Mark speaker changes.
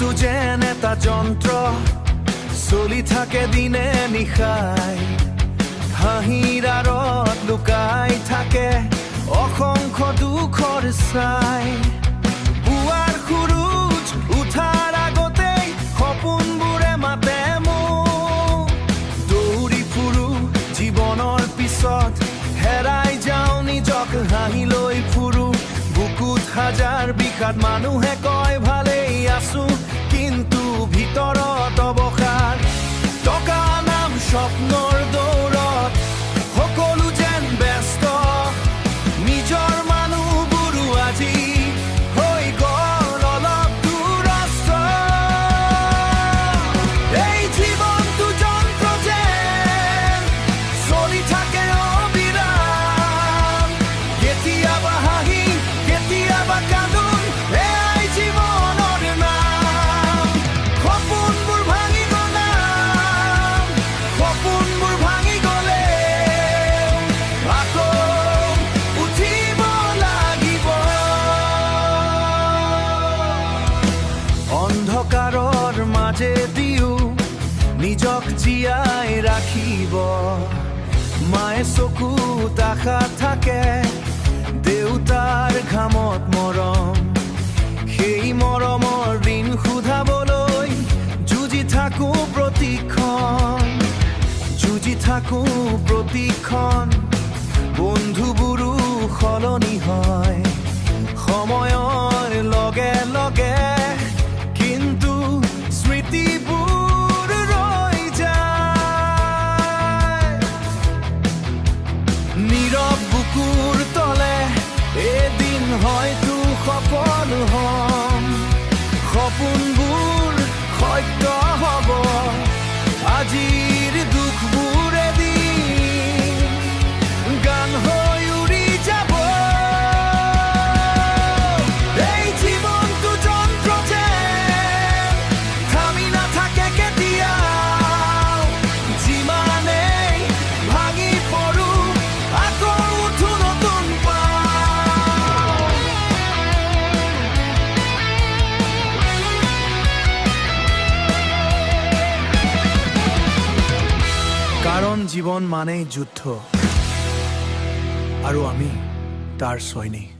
Speaker 1: জীৱনটো যেন এটা যন্ত্ৰ চলি থাকে দিনে নিশাই হাঁহিৰ আঁৰত লুকাই থাকে অসংখ্য দুখৰ ছাই পুৱাৰ সূৰুজ উঠাৰ আগতেই সপোনবোৰে মাতে মোক দৌৰি ফুৰো জীৱনৰ পিছত হেৰাই যাওঁ নিজক হাঁহি লৈ ফুৰো বুকুত হাজাৰ বিষাদ মানুহে কয় ভালেই আছো কিন্তু ভিতৰত অৱসাদ টকা নাম স্বপ্নৰ দৌৰত সকলো যেন ব্যস্ত নিজৰ মানুহবোৰো আজি হৈ গ'ল অলপ দূৰস্থ এই জীৱনটো যন্ত্ৰ যেন চলি থাকে অবিৰাম কেতিয়াবা হাঁহি কেতিয়াবা কান্দোন এয়াই জীৱনৰ নাম সপোনবোৰ ভাঙি গ'লে আকৌ উঠিব লাগিব অন্ধকাৰৰ মাজেদিও নিজক জীয়াই ৰাখিব মায়ে চকুত আশা থাকে দেউতাৰ ঘামত মৰম সেই মৰমৰ দিন শুধাবলৈ যুঁজি থাকো প্ৰতিক্ষণ বন্ধুবোৰো সলনি হয় সময়ৰ লগে লগে কিন্তু স্মৃতিবোৰ ৰৈ যায় নীৰৱ বুকুৰ তলে এদিন হয়তো সফল হ'ম সপোনবোৰ সত্য হ'ব আজিৰ দুখবোৰ এদিন গান হৈ উৰি যাব এই জীৱনটো যন্ত্ৰ যেন থামি নাথাকে কেতিয়াও যিমানেই ভাঙি পৰো আকৌ উঠো নতুন পাওঁ কাৰণ জীৱন মানেই যুদ্ধ আৰু আমি তাৰ সৈনিক